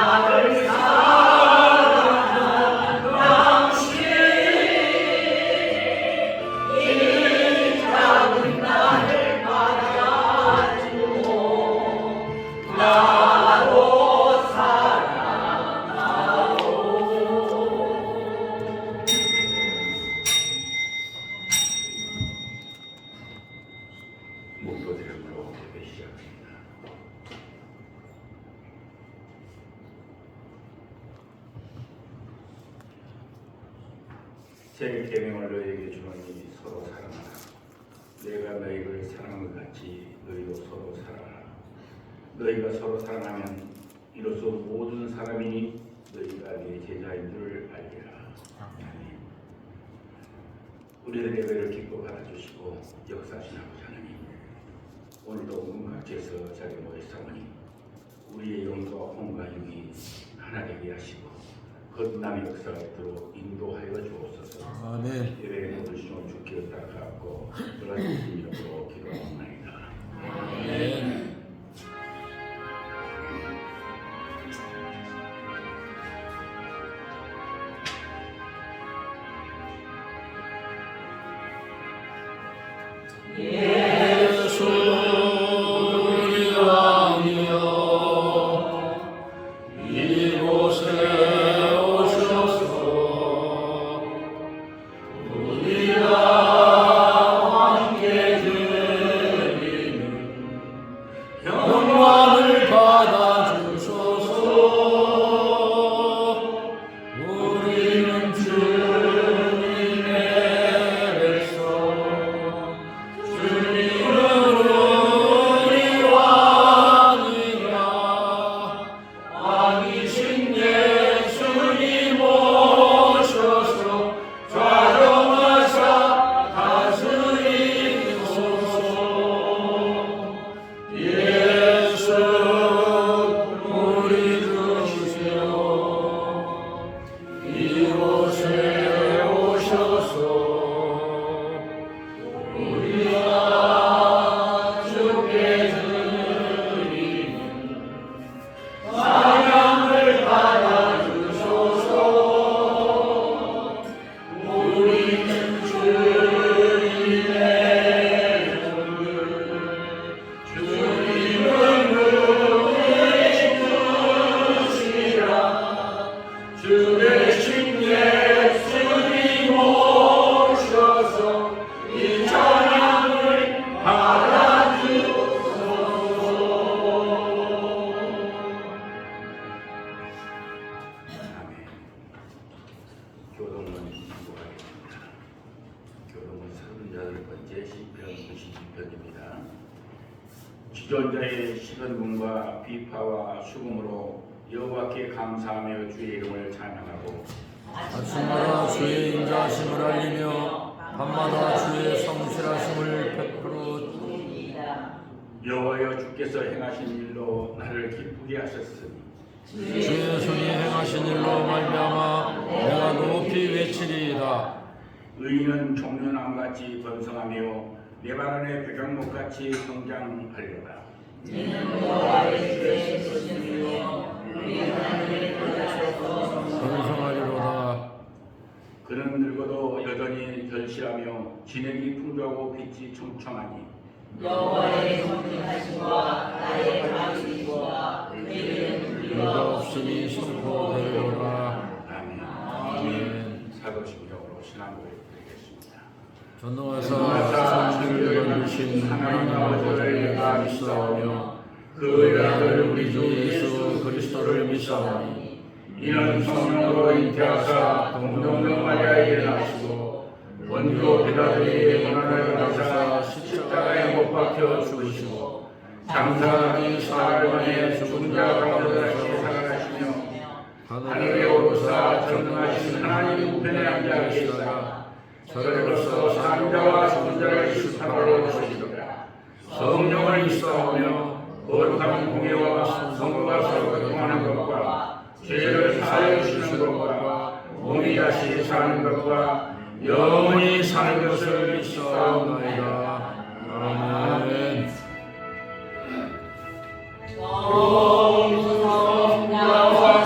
나를 사랑한 당신 이 작은 나를 받아주고 나로 사랑하오. 목도들을 불러 예배 시작합니다. 제 계명을 너희에게 주노니 서로 사랑하라. 내가 너희를 사랑한 것 같이 너희도 서로 사랑하라. 너희가 서로 사랑하면 이로써 모든 사람이 너희가 내 제자인 줄 알리라. 아멘. 우리들 예배를 기뻐 받아주시고 역사하신 아버지 하나님, 오늘도 문각지에서 자리에 모였사오니 우리의 영과 혼과 육이 하나 되게 하시고 거듭남의 역사가 있도록 인도하여 주옵소서. 아멘. 예배에 모든 신호 주께 따라가고 연락의 이름으로 기도하옵나이다. 아멘. 예수 우리 왕이여 이곳에 오셔서 우리가 함께 드리는 영광을 받아주소서. 우리는 주님의 백성, 주님은 우리 왕이라. 왕이신 예수님 오셔서 좌정하사 다스리소서. 예수 우리 주시여 이곳에 오셔서 우리가 주께 드리는 사랑을 받아주소서. 우리는 주님의 종들, 주님은 우리의 주시라. 주 대신 예수님 오셔서 이 찬양을 받아주소서. 아멘. 교동은 기도하겠습니다. 교동은 38번째 시편 92편입니다. 지존자의 시선문과 비파와 수금으로 여호와께 감사하며 주의 이름을 찬양하고 아침마다 주의 인자하심을 알리며 밤마다 주의 성실하심을 베풀어 여호와여 주께서 행하신 일로 나를 기쁘게 하셨으니 주의 손이 행하신 일로 말미암아 내가 높이 외치리이다. 의인은 종려나무같이 번성하며 내 발 안에 백향목같이 성장하리로다. 이는 여호와의 주의 소신이요 우리 하나님의 보좌소서 번성하리로다. 그는 늙어도 여전히 결실하며 진액이 풍부하고 빛이 청청하니 여호와의 성실하심과 나의 감식과 의는 내가 없으니 선포되리로다. 아멘. 아멘. 사도신경으로 신앙고를 드리겠습니다. 전능하사 천지를 만드신 하나님 아버지를 내가 믿사오며 그 아들 우리 주 예수 그리스도를 믿사오니 이는 성령으로 잉태하사 동정녀 마리아에게 나시고 본교 빌라도에게 고난을 받으사 십자가에 못 박혀 죽으시고 장사하기 사흘 만에 죽은 자 가운데 다시 살아나시며 하늘에 오르사 전능하신 하나님 우편에 앉아 계시다가 저리로서 사는 자와 죽은 자를 심판하러 오시리라. 성령을 믿사오며 거룩한 공예와 성과 서로 교통하는 것과 죄를 사하여 주시는 것과 몸이 다시 사는 것과 영원히 사는 것을 믿사옵나이다. 아멘. 성령과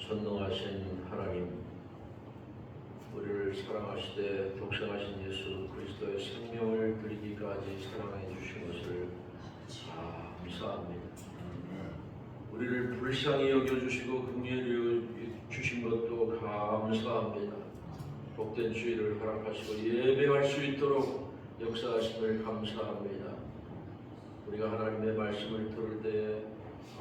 전능하신 하나님, 우리를 사랑하시되 독생하신 예수 그리스도의 생명을 드리기까지 사랑해 주신 것을 감사합니다. 우리를 불쌍히 여겨주시고 긍휼히 주신 것도 감사합니다. 복된 주일을 허락하시고 예배할 수 있도록 역사하심을 감사합니다. 우리가 하나님의 말씀을 들을 때에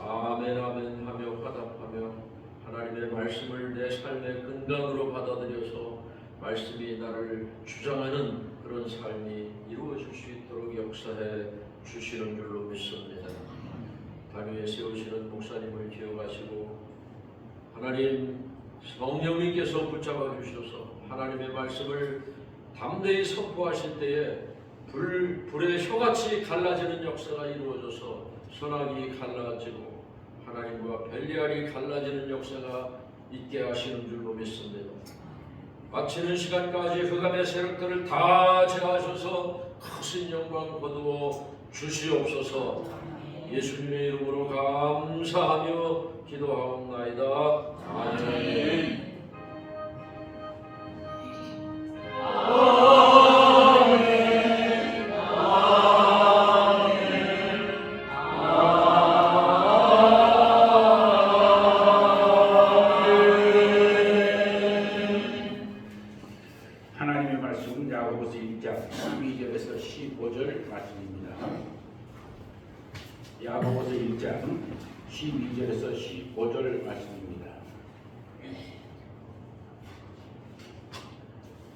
아멘 아멘 하며 화답하며 하나님의 말씀을 내 삶의 근간으로 받아들여서 말씀이 나를 주장하는 그런 삶이 이루어질 수 있도록 역사해 주시는 줄로 믿습니다. 단 위에 세우시는 목사님을 기억하시고 하나님 성령님께서 붙잡아 주셔서 하나님의 말씀을 담대히 선포하실 때에 불의 혀같이 갈라지는 역사가 이루어져서 선악이 갈라지고 하나님과 벨리알이 갈라지는 역사가 있게 하시는 줄로 믿습니다. 마치는 시간까지 흑암의 세력들을 다 제하셔서 크신 영광 거두어 주시옵소서. 예수님의 이름으로 감사하며 기도하옵나이다. 아멘. 하나님의 말씀은 야고보서 1장 12절에서 15절 말씀입니다. 야고보서 1장 12절에서 15절 말씀입니다.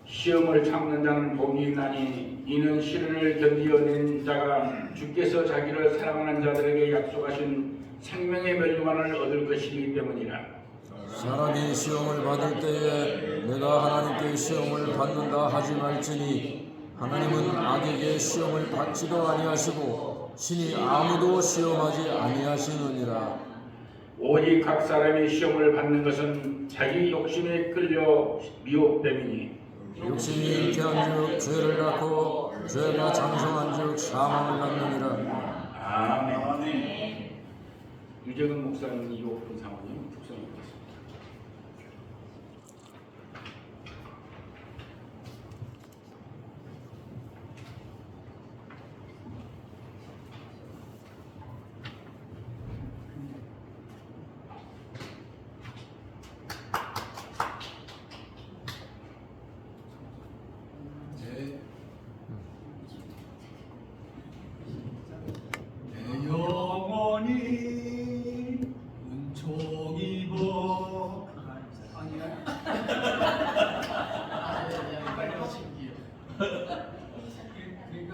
시험을 참는 자는 복이 있나니 이는 시련을 견디어낸 자가 주께서 자기를 사랑하는 자들에게 약속하신 생명의 멸류관을 얻을 것이기 때문이라. 사람이 시험을 받을 때에 내가 하나님께 시험을 받는다 하지 말지니 하나님은 악에게 시험을 받지도 아니하시고 신이 아무도 시험하지 아니하시느니라. 오직 각 사람이 시험을 받는 것은 자기 욕심에 끌려 미혹됨이니 욕심이 잉태한즉 죄를 낳고 죄가 장성한즉 사망을 낳느니라. 아멘. 유재근 목사님, 이옥훈 사모님 특성이 있습니다. 내 영혼이 은총 입어 아니야? 그러니까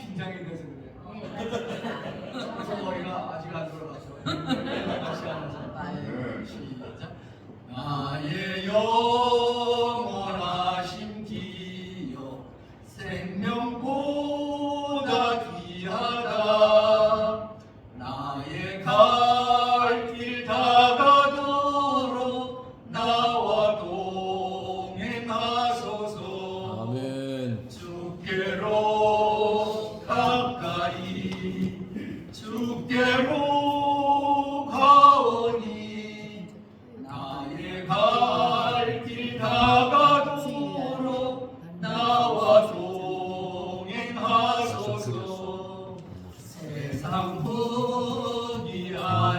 긴장이 돼서 그래. 머리가 아직 안 돌아가서 다시 하면서 시작. 나의 영혼아 심기여 생명보다 귀하다. 나의 갈 길 다가도록 나와 동행하소서. 아멘. 주께로 가까이 주께로 가오니 나의 갈 길 다가도록 나와 동행하소서. 세상 후기야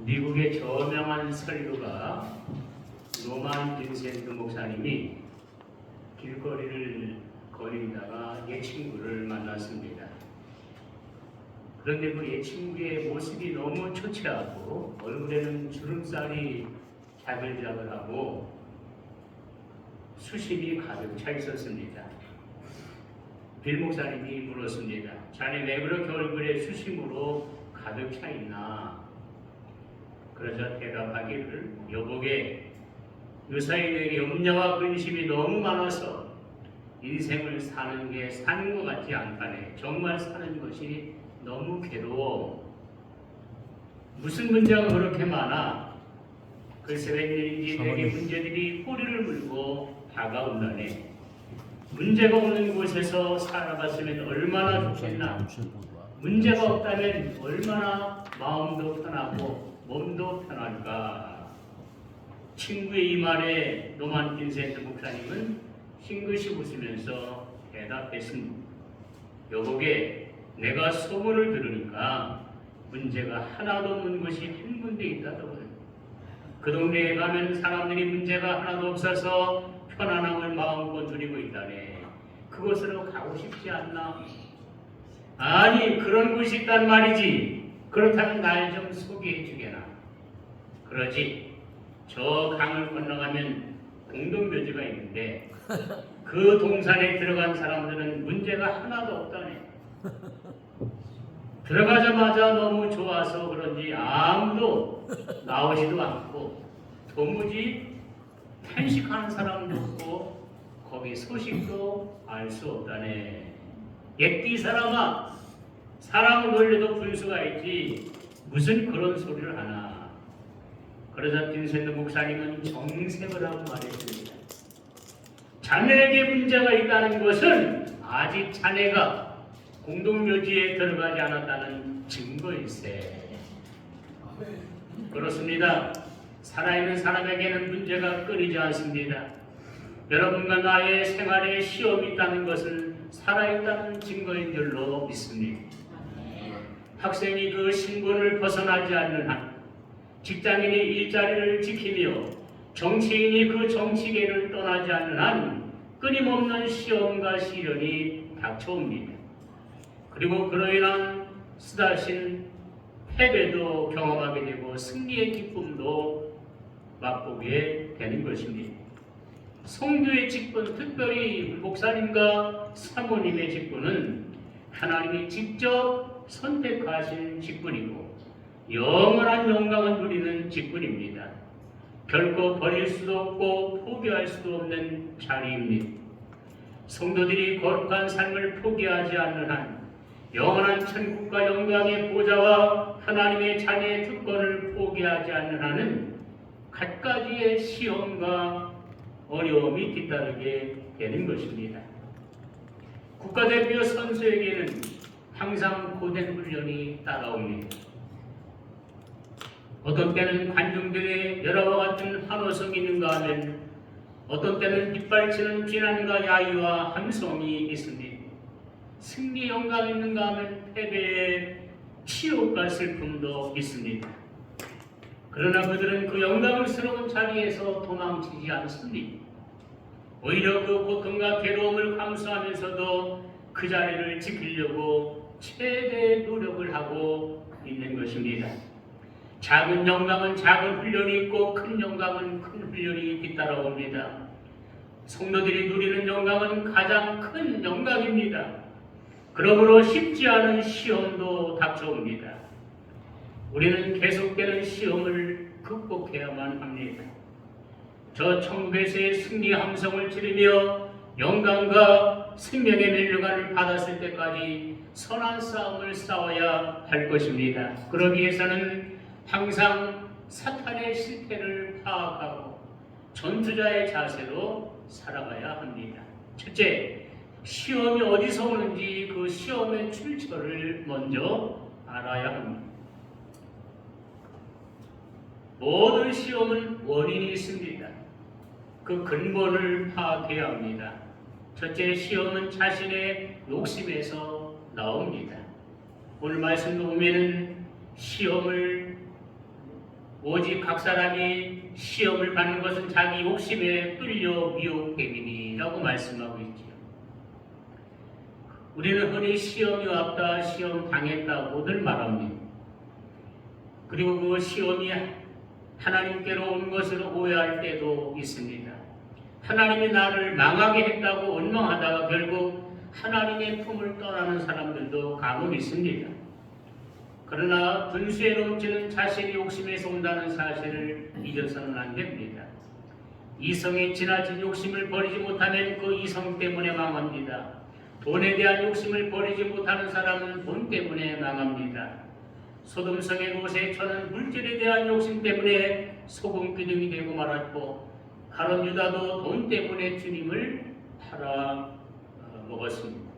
미국의 저명한 설교가 노만 빈센트 목사님이 길거리를 거닐다가 옛 친구를 만났습니다. 그런데 그 옛 친구의 모습이 너무 초췌하고 얼굴에는 주름살이 자글자글하고 수심이 가득 차 있었습니다. 빌 목사님이 물었습니다. 자네 왜 그렇게 얼굴에 수심으로 가득 차 있나? 그러자 대답하기를 여보게 요사이에게 염려와 근심이 너무 많아서 인생을 사는 게 사는 것 같지 않다네. 정말 사는 것이 너무 괴로워. 무슨 문제가 그렇게 많아? 글쎄 웬일인지 내게 문제들이 꼬리를 물고 다가온다네. 문제가 없는 곳에서 살아갔으면 얼마나 좋겠나. 문제가 없다면 얼마나 마음도 편하고 몸도 편할까. 친구의 이 말에 노만 빈센트 목사님은 싱긋이 웃으면서 대답했습니다. 여보게 내가 소문을 들으니까 문제가 하나도 없는 곳이 한 군데 있다더군. 그 동네에 가면 사람들이 문제가 하나도 없어서 편안함을 마음껏 누리고 있다네. 그곳으로 가고 싶지 않나? 아니 그런 곳이 있단 말이지. 그렇다면 날 좀 소개해 주게나. 그러지. 저 강을 건너가면 공동묘지가 있는데 그 동산에 들어간 사람들은 문제가 하나도 없다네. 들어가자마자 너무 좋아서 그런지 아무도 나오지도 않고 도무지 탄식하는 사람도 없고 거기 소식도 알 수 없다네. 옛뒤 사람아, 사람을 놀려도 분수가 있지 무슨 그런 소리를 하나. 그러자 빈센트 목사님은 정색을 하고 말했습니다. 자네에게 문제가 있다는 것은 아직 자네가 공동묘지에 들어가지 않았다는 증거일세. 그렇습니다. 살아있는 사람에게는 문제가 끊이지 않습니다. 여러분과 나의 생활에 시험이 있다는 것은 살아있다는 증거인 줄로 믿습니다. 학생이 그 신분을 벗어나지 않는 한, 직장인이 일자리를 지키며 정치인이 그 정치계를 떠나지 않는 한 끊임없는 시험과 시련이 닥쳐옵니다. 그리고 그로 인한 쓰다신 패배도 경험하게 되고 승리의 기쁨도 맛보게 되는 것입니다. 성도의 직분, 특별히 목사님과 사모님의 직분은 하나님이 직접 선택하신 직분이고 영원한 영광을 누리는 직분입니다. 결코 버릴 수도 없고 포기할 수도 없는 자리입니다. 성도들이 거룩한 삶을 포기하지 않는 한 영원한 천국과 영광의 보좌와 하나님의 자녀의 특권을 포기하지 않는 한은 갖가지의 시험과 어려움이 뒤따르게 되는 것입니다. 국가대표 선수에게는 항상 고된 훈련이 따라옵니다. 어떤 때는 관중들의 여러와 같은 환호성이 있는가 하면 어떤 때는 빗발치는 비난과 야유와 함성이 있습니다. 승리 영광이 있는가 하면 패배의 치욕과 슬픔도 있습니다. 그러나 그들은 그 영광스러운 자리에서 도망치지 않습니다. 오히려 그 고통과 괴로움을 감수하면서도 그 자리를 지키려고 최대의 노력을 하고 있는 것입니다. 작은 영광은 작은 훈련이 있고 큰 영광은 큰 훈련이 뒤따라옵니다. 성도들이 누리는 영광은 가장 큰 영광입니다. 그러므로 쉽지 않은 시험도 닥쳐옵니다. 우리는 계속되는 시험을 극복해야만 합니다. 저 천국에서의 승리 함성을 지르며 영광과 생명의 멸류관을 받았을 때까지 선한 싸움을 싸워야 할 것입니다. 그러기 위해서는 항상 사탄의 실패를 파악하고 전투자의 자세로 살아가야 합니다. 첫째, 시험이 어디서 오는지 그 시험의 출처를 먼저 알아야 합니다. 모든 시험은 원인이 있습니다. 그 근본을 파악해야 합니다. 첫째, 시험은 자신의 욕심에서 나옵니다. 오늘 말씀도 보면은 시험을 오직 각 사람이 시험을 받는 것은 자기 욕심에 끌려 미혹됨이니라고 말씀하고 있지요. 우리는 흔히 시험이 왔다, 시험 당했다고들 말합니다. 그리고 그 시험이 하나님께로 온 것으로 오해할 때도 있습니다. 하나님이 나를 망하게 했다고 원망하다가 결국 하나님의 품을 떠나는 사람들도 간혹 있습니다. 그러나 분수에 넘치는 자신의 욕심에서 온다는 사실을 잊어서는 안 됩니다. 이성의 지나친 욕심을 버리지 못하면 그 이성 때문에 망합니다. 돈에 대한 욕심을 버리지 못하는 사람은 돈 때문에 망합니다. 소돔성의 롯의 처는 물질에 대한 욕심 때문에 소금 기둥이 되고 말았고, 가룟 유다도 돈 때문에 주님을 팔아 먹었습니다.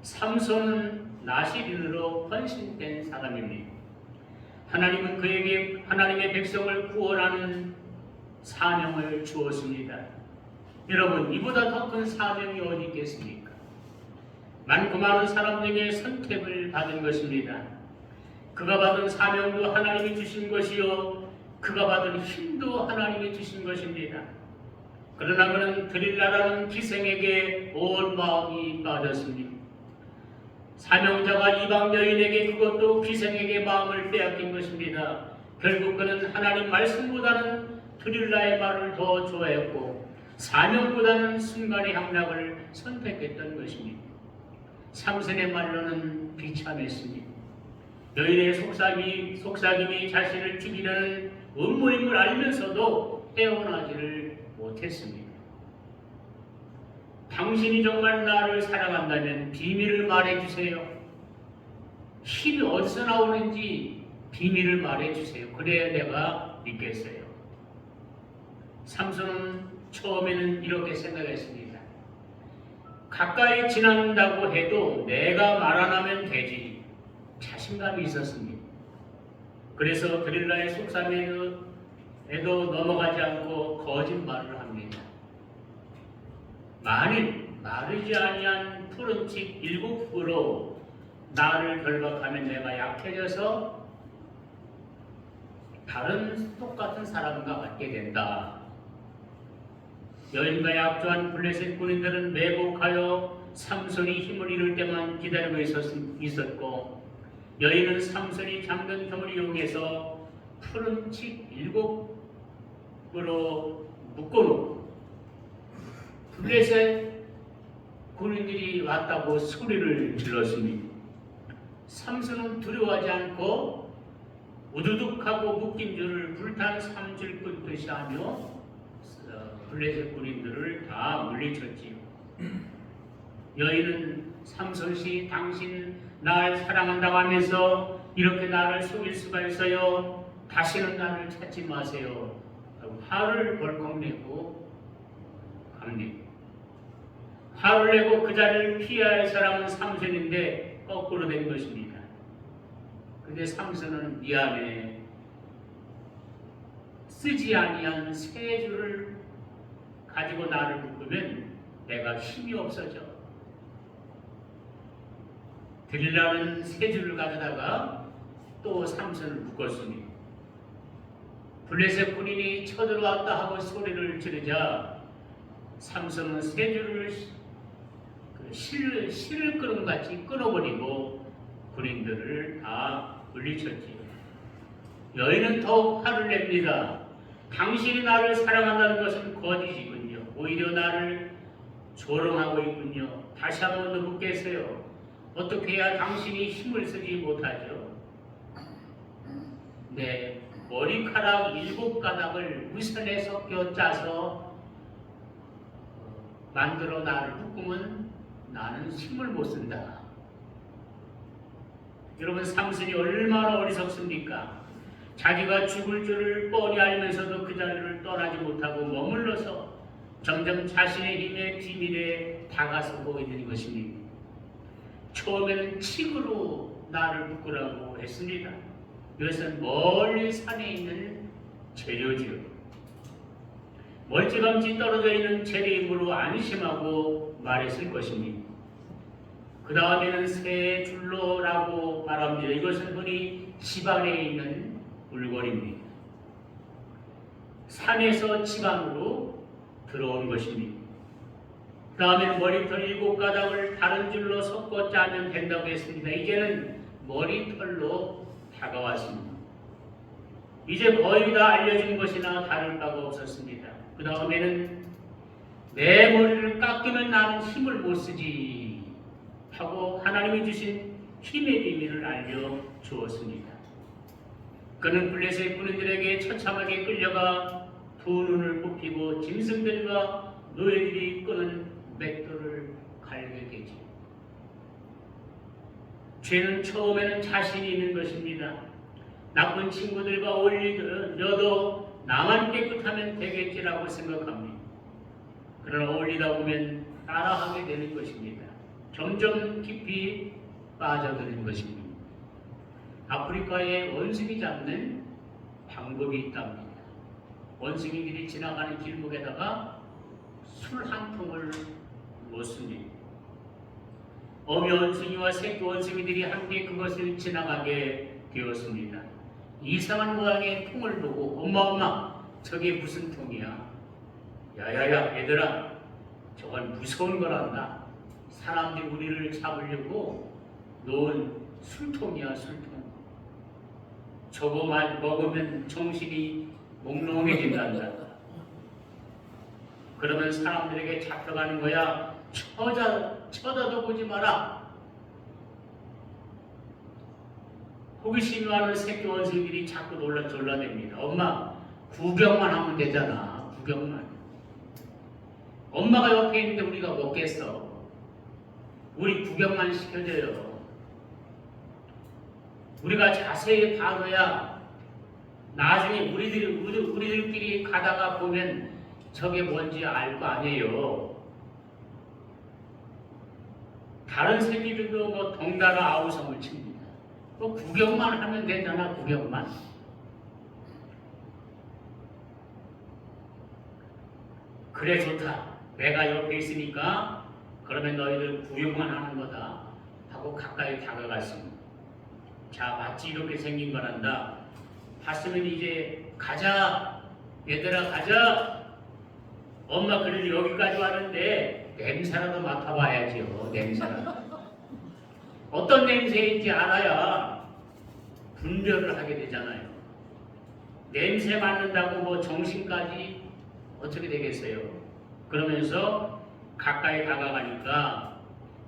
삼손은 나시린으로 헌신된 사람입니다. 하나님은 그에게 하나님의 백성을 구원하는 사명을 주었습니다. 여러분, 이보다 더 큰 사명이 어디 있겠습니까? 많고 많은 사람에게 선택을 받은 것입니다. 그가 받은 사명도 하나님이 주신 것이요, 그가 받은 힘도 하나님이 주신 것입니다. 그러나 그는 드릴라라는 기생에게 온 마음이 빠졌습니다. 사명자가 이방 여인에게, 그것도 기생에게 마음을 빼앗긴 것입니다. 결국 그는 하나님 말씀보다는 드릴라의 말을 더 좋아했고 사명보다는 순간의 향락을 선택했던 것입니다. 삼손의 말로는 비참했습니다. 여인의 속삭임이 자신을 죽이려는 음모임을 알면서도 헤어나지를 못했습니다. 당신이 정말 나를 사랑한다면 비밀을 말해주세요. 힘이 어디서 나오는지 비밀을 말해주세요. 그래야 내가 믿겠어요. 삼손은 처음에는 이렇게 생각했습니다. 가까이 지난다고 해도 내가 말 안 하면 되지. 자신감이 있었습니다. 그래서 드릴라의 속삭임에도 넘어가지 않고 거짓말을 합니다. 만일 마르지 아니한 푸른 칩 7으로 나를 결박하면 내가 약해져서 다른 똑같은 사람과 같게 된다. 여인과 약조한 블레셋 군인들은 매복하여 삼손이 힘을 잃을 때만 기다리고 있었고, 여인은 삼손이 잠든 틈을 이용해서 푸른 칩 7으로 묶어놓고 블레셋 군인들이 왔다고 소리를 질렀습니다. 삼손은 두려워하지 않고 우두둑하고 묶인 줄을 불탄 삼줄 끄듯이 하며 블레셋 군인들을 다 물리쳤지요. 여인은 삼손씨, 당신 날 사랑한다고 하면서 이렇게 나를 속일 수가 있어요. 다시는 나를 찾지 마세요. 화를 벌컥 내고 갑니다. 화를 내고 그 자리를 피해야 할 사람은 삼손인데 거꾸로 된 것입니다. 근데 삼손은 미안해. 쓰지 아니한 세 줄을 가지고 나를 묶으면 내가 힘이 없어져. 드릴라는 세 줄을 가져다가 또 삼손을 묶었습니다. 블레셋 군인이 쳐들어왔다 하고 소리를 지르자 삼손은 세 줄을 실을 끄는 같이 끊어버리고 군인들을 다 물리쳤지요. 여인은 더욱 화를 냅니다. 당신이 나를 사랑한다는 것은 거짓이군요. 오히려 나를 조롱하고 있군요. 다시 한 번 더 묻겠어요. 어떻게 해야 당신이 힘을 쓰지 못하죠? 네, 머리카락 7가닥을 우선에 섞여 짜서 만들어 나를 묶으면 나는 힘을 못 쓴다. 여러분, 삼손이 얼마나 어리석습니까? 자기가 죽을 줄을 뻔히 알면서도 그 자리를 떠나지 못하고 머물러서 점점 자신의 힘의 비밀에 다가서고 있는 것입니다. 처음에는 칡으로 나를 묶으라고 했습니다. 이것은 멀리 산에 있는 재료지요. 멀찌감치 떨어져 있는 재료의 힘으로 안심하고 말했을 것입니다. 그 다음에는 새 줄로라고 말합니다. 이것은 흔히 집안에 있는 물건입니다. 산에서 집 안으로 들어온 것입니다. 그 다음에 머리털 7가닥을 다른 줄로 섞어 짜면 된다고 했습니다. 이제는 머리털로 다가왔습니다. 이제 거의 다 알려진 것이나 다를 바가 없었습니다. 그 다음에는 내 머리를 깎으면 나는 힘을 못 쓰지 하고 하나님이 주신 힘의 비밀을 알려주었습니다. 그는 블레셋 군인들에게 처참하게 끌려가 두 눈을 뽑히고 짐승들과 노예들이 끄는 맷돌을 갈게 되지. 죄는 처음에는 자신이 있는 것입니다. 나쁜 친구들과 어울리려도 나만 깨끗하면 되겠지라고 생각합니다. 그러나 어울리다 보면 따라하게 되는 것입니다. 점점 깊이 빠져드는 것입니다. 아프리카에 원숭이 잡는 방법이 있답니다. 원숭이들이 지나가는 길목에다가 술 한 통을 놓습니다. 어미 원숭이와 새끼 원숭이들이 함께 그것을 지나가게 되었습니다. 이상한 모양의 통을 보고 엄마 저게 무슨 통이야? 야야야 얘들아 저건 무서운 거란다. 사람들이 우리를 잡으려고 놓은 술통이야 술통. 저거만 먹으면 정신이 몽롱해진단다. 그러면 사람들에게 잡혀가는 거야. 쳐다도 보지 마라. 호기심이 많은 새끼 원숭이들이 자꾸 졸라댑니다. 엄마 구경만 하면 되잖아. 구경만. 엄마가 옆에 있는데 우리가 먹겠어. 우리 구경만 시켜줘요. 우리가 자세히 봐줘야 나중에 우리들끼리 가다가 보면 저게 뭔지 알 거 아니에요. 다른 새끼들도 뭐 덩달아 아우성을 칩니다. 뭐 구경만 하면 되잖아. 구경만. 그래 좋다. 내가 옆에 있으니까 그러면 너희들 구경만 하는 거다 하고 가까이 다가갔습니다. 자 마치 이렇게 생긴 거란다. 봤으면 이제 가자. 얘들아 가자. 엄마 그래도 여기까지 왔는데 냄새라도 맡아봐야지요. 냄새라도. 어떤 냄새인지 알아야 분별을 하게 되잖아요. 냄새 맡는다고 뭐 정신까지 어떻게 되겠어요? 그러면서 가까이 다가가니까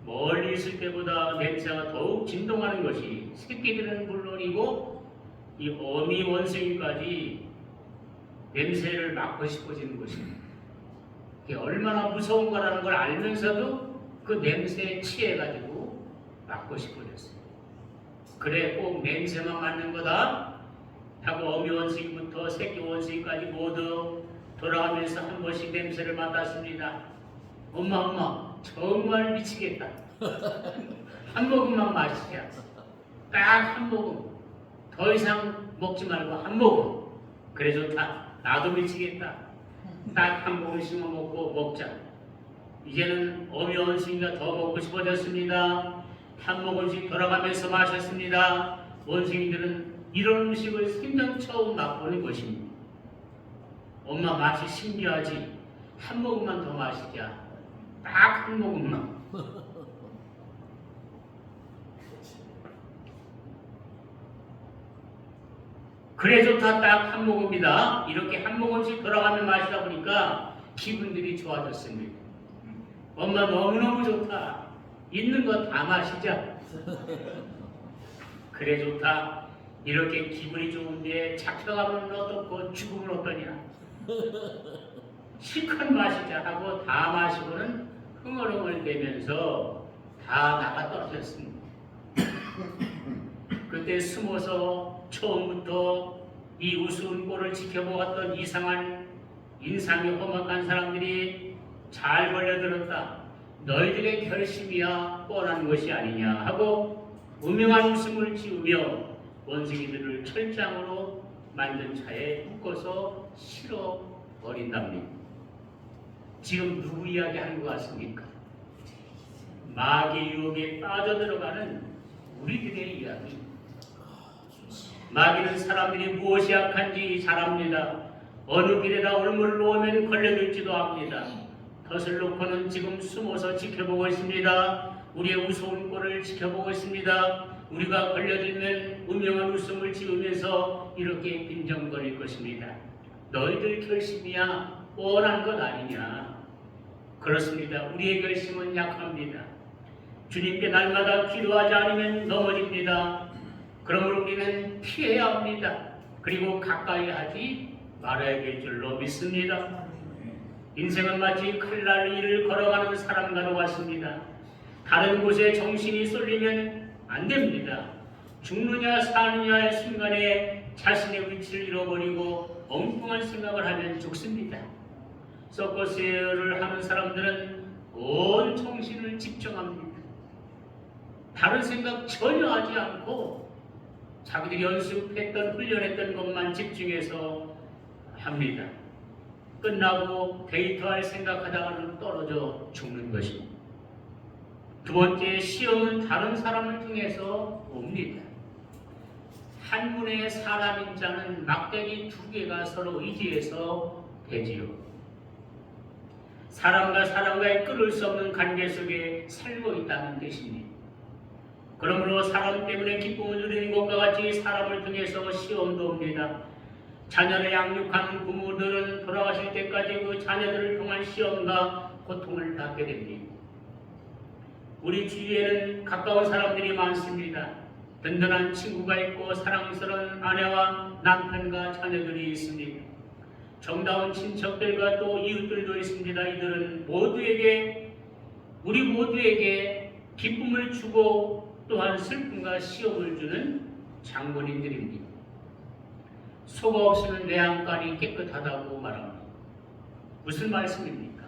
멀리 있을 때보다 냄새가 더욱 진동하는 것이 새끼들은 물론이고 이 어미 원숭이까지 냄새를 맡고 싶어지는 것입니다. 이게 얼마나 무서운 거라는 걸 알면서도 그 냄새에 취해가지고 맡고 싶어졌어요. 그래 꼭 냄새만 맡는 거다 하고 어미 원숭이부터 새끼 원숭이까지 모두 돌아가면서 한 번씩 냄새를 맡았습니다. 엄마 정말 미치겠다. 한 모금만 마시자. 딱 한 모금. 더 이상 먹지 말고 한 모금. 그래 좋다. 나도 미치겠다. 딱 한 모금씩만 먹고 먹자. 이제는 어미 원숭이가 더 먹고 싶어졌습니다. 한 모금씩 돌아가면서 마셨습니다. 원숭이들은 이런 음식을 생전 처음 맛보는 것입니다. 엄마 맛이 신기하지? 한 모금만 더 마시자. 딱 한 모금만. 그래 좋다. 딱 한 모금이다. 이렇게 한 모금씩 돌아가며 마시다 보니까 기분들이 좋아졌습니다. 엄마 너무너무 좋다. 있는 거 다 마시자. 그래 좋다. 이렇게 기분이 좋은데 잡혀가면 어떻고 죽으면 어떠냐. 실컷 마시자 하고 다 마시고는 흥얼흥얼대면서 다 나가 떨어졌습니다. 그때 숨어서 처음부터 이 우스운 꼴을 지켜보았던 이상한 인상이 험악한 사람들이 잘 걸려들었다. 너희들의 결심이야 뻔한 것이 아니냐 하고 음흉한 웃음을 지으며 원숭이들을 철장으로 만든 차에 묶어서 실어버린답니다. 지금 누구 이야기 하는 것 같습니까? 마귀의 유혹에 빠져들어가는 우리들의 이야기. 마귀는 사람들이 무엇이 약한지 잘 압니다. 어느 길에다 올무를 놓으면 걸려들지도 합니다. 덫을 놓고는 지금 숨어서 지켜보고 있습니다. 우리의 우스운 꼴을 지켜보고 있습니다. 우리가 걸려들면 음흉한 웃음을 지으면서 이렇게 빈정거릴 것입니다. 너희들 결심이야 뻔한 것 아니냐. 그렇습니다. 우리의 결심은 약합니다. 주님께 날마다 기도하지 않으면 넘어집니다. 그러므로 우리는 피해야 합니다. 그리고 가까이 하지 말아야 될 줄로 믿습니다. 인생은 마치 칼날 위를 걸어가는 사람과도 같습니다. 다른 곳에 정신이 쏠리면 안 됩니다. 죽느냐 사느냐의 순간에 자신의 위치를 잃어버리고 엉뚱한 생각을 하면 죽습니다. 서커스를 하는 사람들은 온 정신을 집중합니다. 다른 생각 전혀 하지 않고 자기들이 연습했던 훈련했던 것만 집중해서 합니다. 끝나고 데이트할 생각하다가는 떨어져 죽는 것입니다. 두 번째, 시험은 다른 사람을 통해서 옵니다. 한문의 사람인 자는 막대기 두 개가 서로 의지해서 되지요. 사람과 사람과의 끊을 수 없는 관계 속에 살고 있다는 뜻입니다. 그러므로 사람 때문에 기쁨을 누리는 것과 같이 사람을 통해서 시험도 옵니다. 자녀를 양육하는 부모들은 돌아가실 때까지 그 자녀들을 통한 시험과 고통을 받게 됩니다. 우리 주위에는 가까운 사람들이 많습니다. 든든한 친구가 있고 사랑스러운 아내와 남편과 자녀들이 있습니다. 정다운 친척들과 또 이웃들도 있습니다. 이들은 우리 모두에게 기쁨을 주고 또한 슬픔과 시험을 주는 장본인들입니다. 소가 없으면 외양간이 깨끗하다고 말합니다. 무슨 말씀입니까?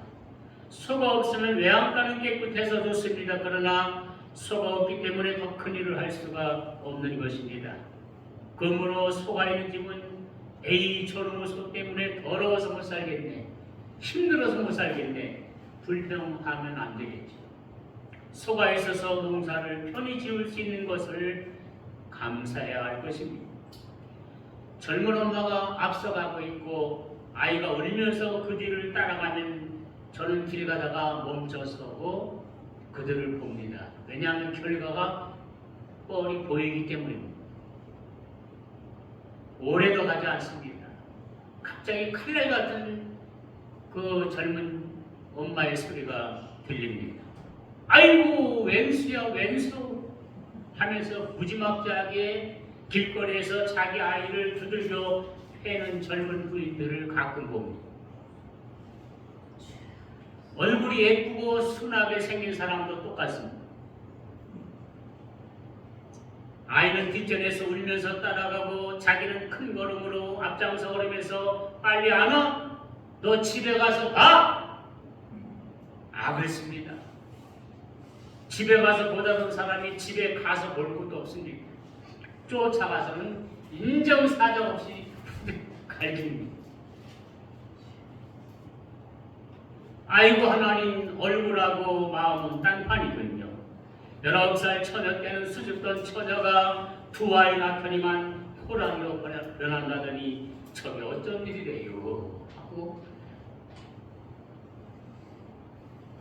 소가 없으면 외양간은 깨끗해서 좋습니다. 그러나 소가 없기 때문에 더 큰 일을 할 수가 없는 것입니다. 그러므로 소가 있는 집은 에이 저놈의 소 때문에 더러워서 못 살겠네, 힘들어서 못 살겠네, 불평하면 안 되겠죠. 소가 있어서 농사를 편히 지을 수 있는 것을 감사해야 할 것입니다. 젊은 엄마가 앞서가고 있고 아이가 울면서 그 뒤를 따라가면 저는 길 가다가 멈춰서고 그들을 봅니다. 왜냐하면 결과가 뻔히 보이기 때문입니다. 오래도 가지 않습니다. 갑자기 칼날 같은 그 젊은 엄마의 소리가 들립니다. 아이고 왼수야 왼수 하면서 무지막지하게 길거리에서 자기 아이를 두들겨 패는 젊은 부인들을 가끔 봅니다. 얼굴이 예쁘고 순하게 생긴 사람도 똑같습니다. 아이는 뒷전에서 울면서 따라가고 자기는 큰 걸음으로 앞장서 걸으면서 빨리 안 와? 너 집에 가서 봐! 그랬습니다. 집에 가서 보다던 사람이 집에 가서 볼 것도 없습니다. 쫓아가서는 인정사정 없이 갈깁니다. 아이고 하나님, 얼굴하고 마음은 딴판이군요. 19살 처녀 때는 수줍던 처녀가 두 아이 낳더니만 호랑이로 변한다더니 저게 어쩐 일이래요 하고,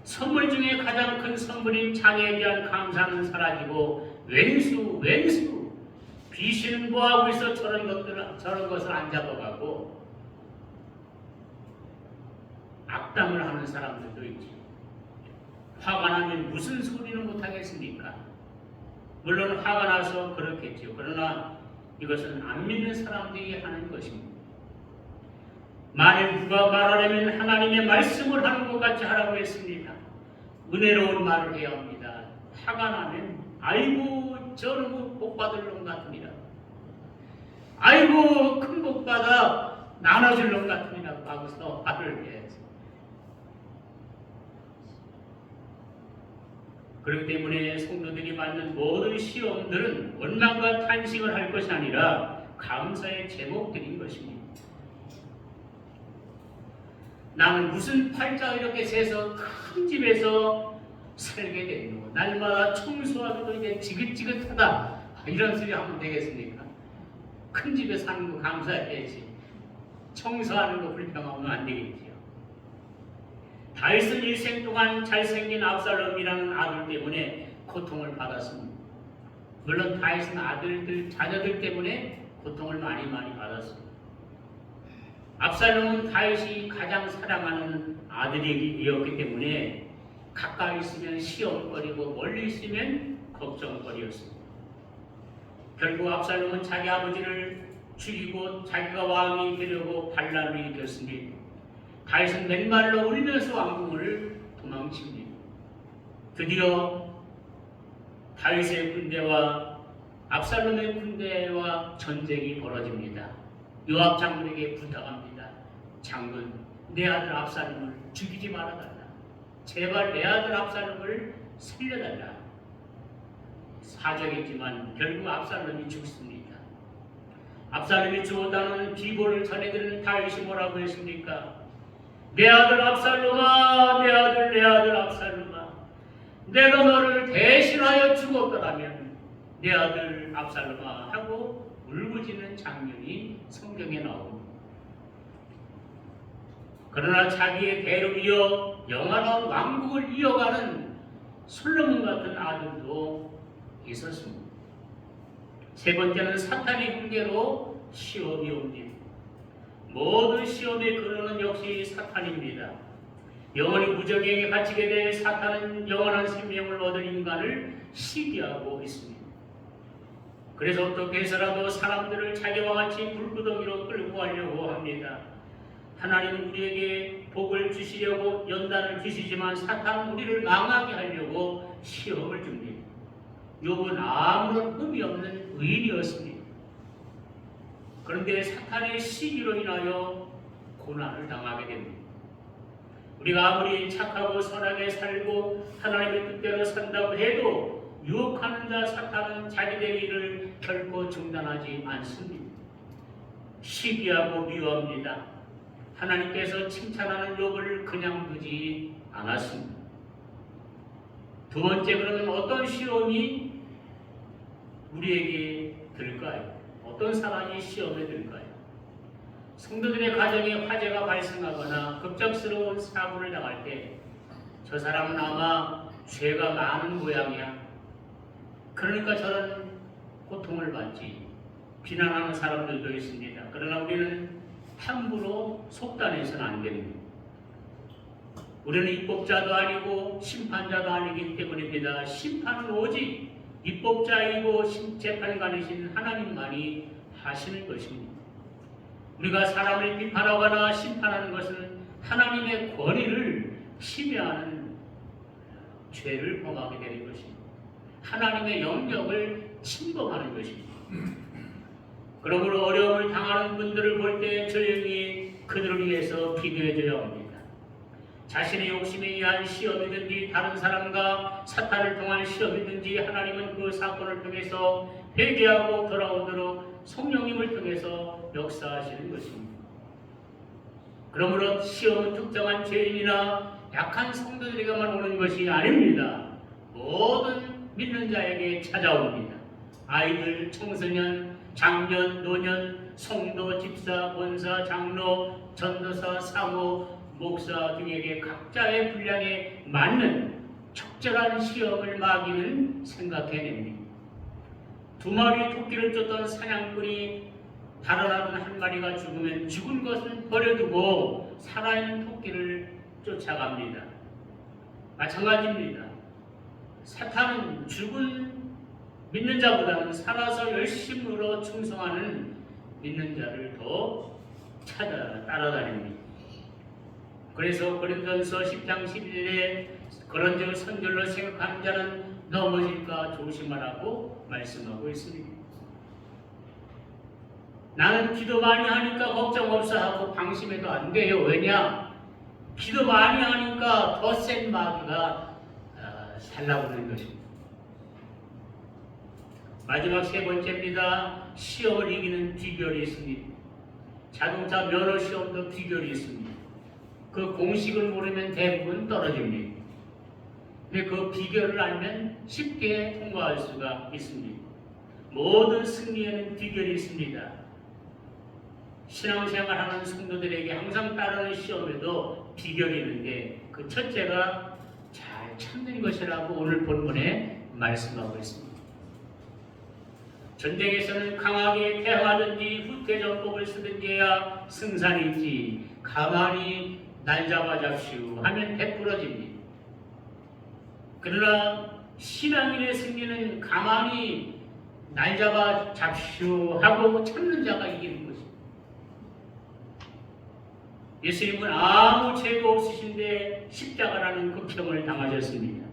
선물 중에 가장 큰 선물인 자녀에 대한 감사는 사라지고 왼수 귀신은 뭐하고 있어 저런 것을 안 잡아가고 악담을 하는 사람들도 있지. 화가 나면 무슨 소리는 못하겠습니까? 물론 화가 나서 그렇겠죠. 그러나 이것은 안 믿는 사람들이 하는 것입니다. 만일 누가 말하려면 하나님의 말씀을 하는 것 같이 하라고 했습니다. 은혜로운 말을 해야 합니다. 화가 나면 아이고 저놈 복 받을 놈 같습니다. 아이고 큰 복 받아 나눠줄 놈 같습니다. 하고서 말을 해야지. 그렇기 때문에 성도들이 받는 모든 시험들은 원망과 탄식을 할 것이 아니라 감사의 제목들인 것입니다. 나는 무슨 팔자 이렇게 세서 큰 집에서 살게 됐노. 날마다 청소하기도 이게 지긋지긋하다. 이런 소리 하면 되겠습니까? 큰 집에 사는 거 감사해야지. 청소하는 거 불평하면 안 되겠지요. 다윗은 일생 동안 잘생긴 압살롬이라는 아들 때문에 고통을 받았습니다. 물론 다윗은 아들들, 자녀들 때문에 고통을 많이 받았습니다. 압살롬은 다윗이 가장 사랑하는 아들이었기 때문에 가까이 있으면 시험거리고 멀리 있으면 걱정거리였습니다. 결국 압살롬은 자기 아버지를 죽이고 자기가 왕이 되려고 반란을 일으켰습니다. 다윗은 맨발로 울면서 왕궁을 도망칩니다. 드디어 다윗의 군대와 압살롬의 군대와 전쟁이 벌어집니다. 요압 장군에게 부탁합니다. 장군, 내 아들 압살롬을 죽이지 말아달라. 제발 내 아들 압살롬을 살려달라. 사정했지만 결국 압살롬이 죽습니다. 압살롬이 죽었다는 비보를 전해드리는 다윗이 뭐라고 했습니까? 내 아들 압살롬아, 내 아들 압살롬아, 내가 너를 대신하여 죽었더라면 내 아들 압살롬아 하고 울부짖는 장면이 성경에 나옵니다. 그러나 자기의 대를 이어 영원한 왕국을 이어가는 솔로몬 같은 아들도 있었습니다. 세 번째는 사탄의 흉계로 시험이 옵니다. 모든 시험의 근원은 역시 사탄입니다. 영원히 무적에게 갇히게 될 사탄은 영원한 생명을 얻을 인간을 시기하고 있습니다. 그래서 어떻게 해서라도 사람들을 자기와 같이 불구덩이로 끌고 가려고 합니다. 하나님은 우리에게 복을 주시려고 연단을 주시지만 사탄은 우리를 망하게 하려고 시험을 줍니다. 욥은 아무런 흠이 없는 의인이었습니다. 그런데 사탄의 시기로 인하여 고난을 당하게 됩니다. 우리가 아무리 착하고 선하게 살고 하나님의 뜻대로 산다고 해도 유혹하는 자 사탄은 자기들의 일을 결코 중단하지 않습니다. 시기하고 미워합니다. 하나님께서 칭찬하는 욥을 그냥 두지 않았습니다. 두 번째, 그러면 어떤 시험이 우리에게 들까요? 어떤 사람이 시험에 들까요? 성도들의 가정에 화재가 발생하거나 급작스러운 사고를 당할 때 저 사람은 아마 죄가 많은 모양이야. 그러니까 저런 고통을 받지. 비난하는 사람들도 있습니다. 그러나 우리는 함부로 속단해서는 안 됩니다. 우리는 입법자도 아니고 심판자도 아니기 때문입니다. 심판은 오직 입법자이고 재판관이신 하나님만이 하시는 것입니다. 우리가 사람을 비판하거나 심판하는 것은 하나님의 권위를 침해하는 죄를 범하게 되는 것입니다. 하나님의 영역을 침범하는 것입니다. 그러므로 어려움을 당하는 분들을 볼 때 조용히 그들을 위해서 기도해줘야 합니다. 자신의 욕심에 의한 시험이든지 다른 사람과 사탄을 통한 시험이든지 하나님은 그 사건을 통해서 회개하고 돌아오도록 성령님을 통해서 역사하시는 것입니다. 그러므로 시험은 특정한 죄인이나 약한 성도들에게만 오는 것이 아닙니다. 모든 믿는 자에게 찾아옵니다. 아이들, 청소년, 장년, 노년, 성도, 집사, 권사, 장로, 전도사, 사모, 목사 등에게 각자의 분량에 맞는 적절한 시험을 마귀는 생각해냅니다. 두 마리 토끼를 쫓던 사냥꾼이 달아나던 한 마리가 죽으면 죽은 것은 버려두고 살아있는 토끼를 쫓아갑니다. 마찬가지입니다. 사탄은 죽은 믿는 자보다는 살아서 열심으로 충성하는 믿는 자를 더 따라다닙니다. 그래서 고린도전서 10장 11절에 그런즉 선결로 생각하는 자는 넘어질까 조심하라고 말씀하고 있습니다. 나는 기도 많이 하니까 걱정 없어 하고 방심해도 안 돼요. 왜냐? 기도 많이 하니까 더 센 마귀가 살라붙는 것입니다. 마지막 세 번째입니다. 시험을 이기는 비결이 있습니다. 자동차 면허 시험도 비결이 있습니다. 그 공식을 모르면 대부분 떨어집니다. 근데 그 비결을 알면 쉽게 통과할 수가 있습니다. 모든 승리에는 비결이 있습니다. 신앙생활하는 성도들에게 항상 따르는 시험에도 비결이 있는데 그 첫째가 잘 참는 것이라고 오늘 본문에 말씀하고 있습니다. 전쟁에서는 강하게 대응하든지 후퇴전법을 쓰든지 해야 승산이 있지 가만히 날 잡아잡시오 하면 배부러집니다. 그러나 신앙인의 승리는 가만히 날 잡아잡시오 하고 참는 자가 이기는 것입니다. 예수님은 아무 죄도 없으신데 십자가라는 극형을 당하셨습니다.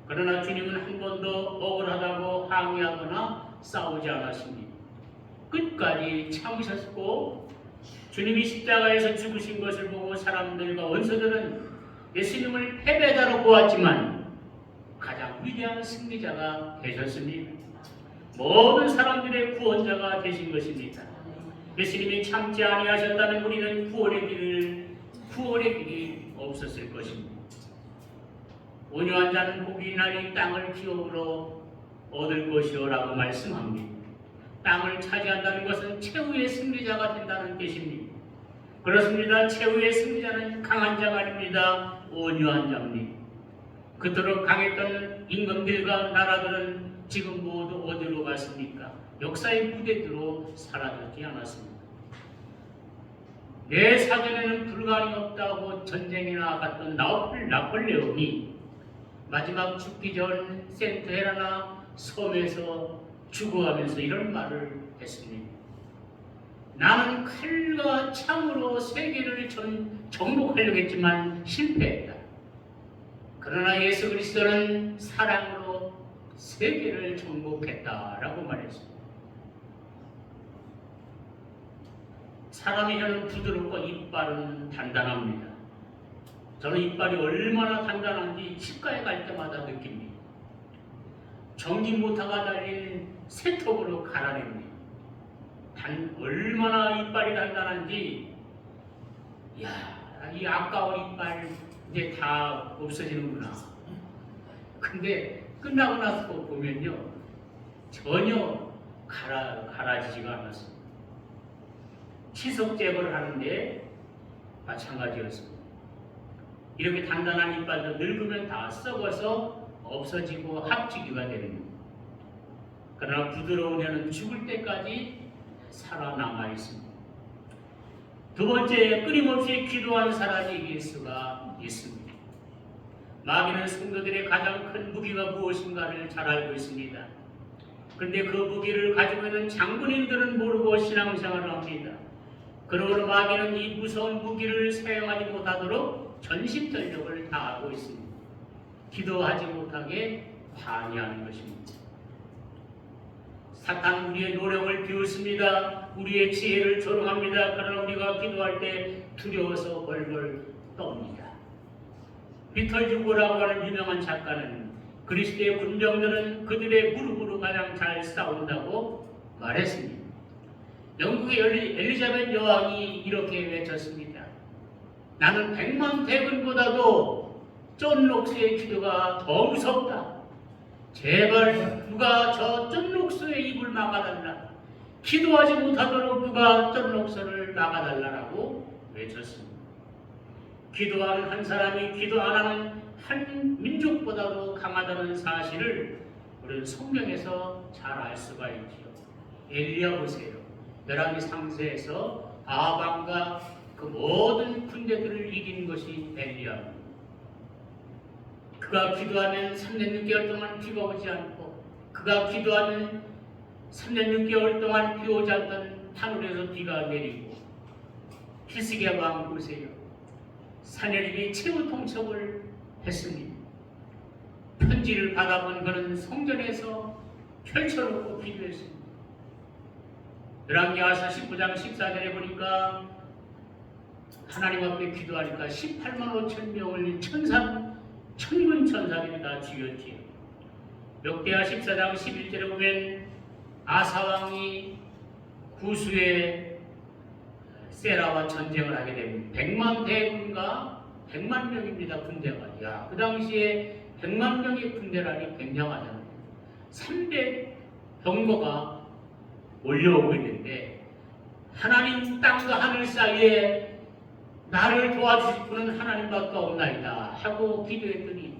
그러나 주님은 한 번도 억울하다고 항의하거나 싸우지 않았습니다. 끝까지 참으셨고 주님이 십자가에서 죽으신 것을 보고 사람들과 원수들은 예수님을 패배자로 보았지만 가장 위대한 승리자가 되셨습니다. 모든 사람들의 구원자가 되신 것입니다. 예수님이 참지 아니하셨다면 우리는 구원의 길이 없었을 것입니다. 온유한 자는 복이 나니 땅을 기업으로 얻을 것이요라고 말씀합니다. 땅을 차지한다는 것은 최후의 승리자가 된다는 뜻입니다. 그렇습니다. 최후의 승리자는 강한 자가 아닙니다. 온유한 자입니다. 그토록 강했던 임금들과 나라들은 지금 모두 어디로 갔습니까? 역사의 무대대로 사라지지 않았습니다. 내 사전에는 불가능이 없다고 전쟁에 나갔던 나폴레옹이 마지막 죽기 전 센트 헤라나 섬에서 죽어가면서 이런 말을 했습니다. 나는 칼과 창으로 세계를 정복하려고 했지만 실패했다. 그러나 예수 그리스도는 사랑으로 세계를 정복했다라고 말했습니다. 사람의 혀는 부드럽고 이빨은 단단합니다. 저는 이빨이 얼마나 단단한지 치과에 갈 때마다 느낍니다. 정지 못하가 달린 새톱으로 갈아냅니다. 얼마나 이빨이 단단한지, 이 아까운 이빨 이제 다 없어지는구나. 근데 끝나고 나서 보면요, 전혀 갈아지지가 않았습니다. 치석 제거를 하는데 마찬가지였습니다. 이렇게 단단한 이빨도 늙으면 다 썩어서 없어지고 합치기가 됩니다. 그러나 부드러운 혀는 죽을 때까지 살아남아 있습니다. 두 번째, 끊임없이 기도하는 사람이 이길 수가 있습니다. 마귀는 성도들의 가장 큰 무기가 무엇인가를 잘 알고 있습니다. 그런데 그 무기를 가지고 있는 장군인들은 모르고 신앙생활을 합니다. 그러므로 마귀는 이 무서운 무기를 사용하지 못하도록 전심전력을 다하고 있습니다. 기도하지 못하게 방해하는 것입니다. 사탄은 우리의 노력을 비웃습니다. 우리의 지혜를 조롱합니다. 그러나 우리가 기도할 때 두려워서 벌벌 떱니다. 비털 주고라고 하는 유명한 작가는 그리스도의 군병들은 그들의 무릎으로 가장 잘 싸운다고 말했습니다. 영국의 엘리자벳 여왕이 이렇게 외쳤습니다. 나는 100만 대군보다도 존 록스의 기도가 더 무섭다. 제발 누가 저 존 록스의 입을 막아달라. 기도하지 못하도록 누가 존 록스를 막아달라고 외쳤습니다. 기도하는 한 사람이 기도 안 하는 한 민족보다도 강하다는 사실을 우리는 성경에서 잘 알 수가 있지요. 엘리야 보세요. 열왕기 3세에서 아방과 그 모든 군대들을 이긴 것이 엘리야입니다. 그가 기도하면 3년 6개월 동안 비가 오지 않고, 그가 기도하면 3년 6개월 동안 비 오지 않던 하늘에서 비가 내리고, 히스기야 왕 보세요. 사내립이 최후 통첩을 했습니다. 편지를 받아본 그는 성전에서 펼쳐놓고 기도했습니다. 열왕기하 49장 14절에 보니까 하나님 앞에 기도하니까 18만 5천 명을 천군 천사들이 다 죽였지요. 역대하 14장 11절에 보면 아사왕이 구수의 세라와 전쟁을 하게 됩니다. 100만 대군과 100만 명입니다. 군대가. 그 당시에 100만 명의 군대라니 굉장하잖아요. 300 병거가 몰려오고 있는데 하나님 땅과 하늘 사이에 나를 도와주실 분은 하나님밖에 없나이다 하고 기도했더니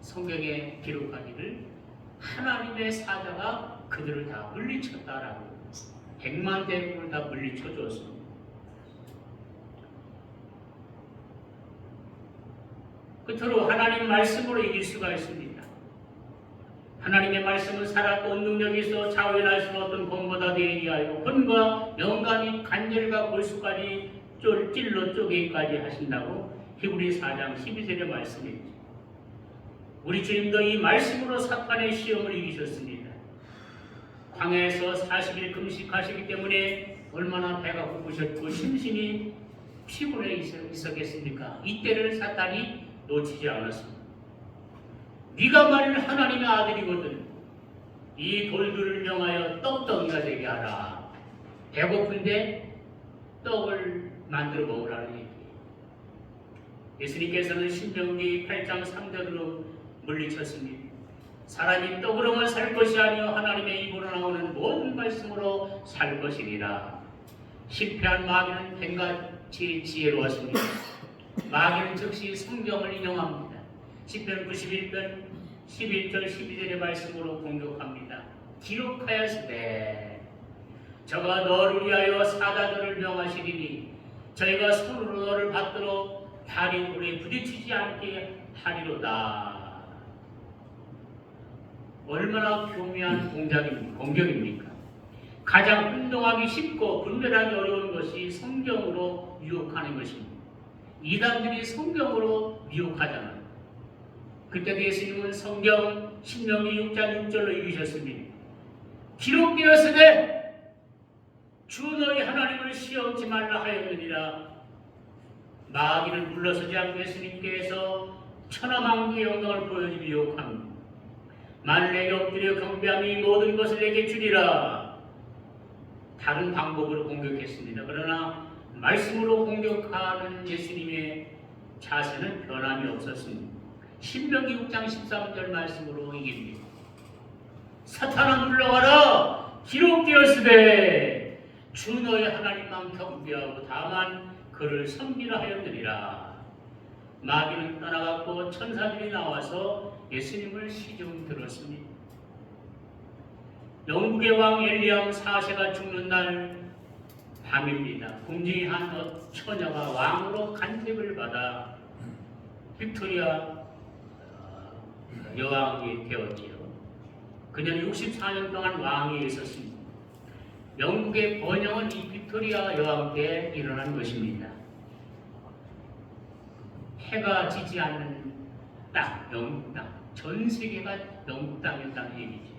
성경에 기록하기를 하나님의 사자가 그들을 다 물리쳤다라고 100만 대군을 다 물리쳐 주었습니다. 끝으로 하나님 말씀으로 이길 수가 있습니다. 하나님의 말씀은 살았고 능력이 있어 자원할 수 없던 검보다 되게 하여 혼과 영감이 간절과 골수까지 찔러 쪼개기까지 하신다고 히브리 4장 12절의 말씀입니다. 우리 주님도 이 말씀으로 사탄의 시험을 이기셨습니다. 광야에서 40일 금식하시기 때문에 얼마나 배가 고프셨고 심신이 피곤해 있었겠습니까? 이때를 사탄이 놓치지 않았습니다. 네가 만일 하나님의 아들이거든 이 돌들을 명하여 떡덩이가 되게 하라. 배고픈데 떡을 만들어 먹으라는 얘기예요. 예수님께서는 신명기 8장 3절로 물리쳤습니다. 사람이 떡으로만 살 것이 아니요 하나님의 입으로 나오는 모든 말씀으로 살 것이니라. 실패한 마귀는 뱀같이 지혜로웠습니다. 마귀는 즉시 성경을 인용합니다. 시편 91편 11절 12절의 말씀으로 공격합니다. 기록하였으되 저가 너를 위하여 사자들을 명하시리니 저희가 손으로 너를 받들어 발이 돌에 부딪히지 않게 하리로다. 얼마나 교묘한 공격입니까? 가장 혼동하기 쉽고 분별하기 어려운 것이 성경으로 유혹하는 것입니다. 이단들이 성경으로 유혹하잖아요. 그때도 예수님은 성경 신명기 6장 6절로 이기셨습니다. 기록되었으되 주 너희 하나님을 시험치 말라 하였느니라. 마귀를 물러서지 않고 예수님께서 천하만국의 영광을 보여주기 유혹합니다. 만일 내게 엎드려 경배하며 이 모든 것을 내게 주리라. 다른 방법으로 공격했습니다. 그러나 말씀으로 공격하는 예수님의 자세는 변함이 없었습니다. 신명기 6장 13절 말씀으로 이깁니다. 사탄아 물러가라. 기록되었으되 주 너희 하나님만 경배하고 다만 그를 섬기라 하였느니라. 마귀는 떠나갔고 천사들이 나와서 예수님을 시중 들었습니다. 영국의 왕 엘리암 4세가 죽는 날 밤입니다. 궁중의 한 처녀가 왕으로 간택을 받아 빅토리아 여왕이 되었지요. 그녀는 64년 동안 왕위에 있었습니다. 영국의 번영은 이 빅토리아 여왕 때 일어난 것입니다. 해가 지지 않는 땅, 영국 땅, 전 세계가 영국 땅이었다는 얘기죠.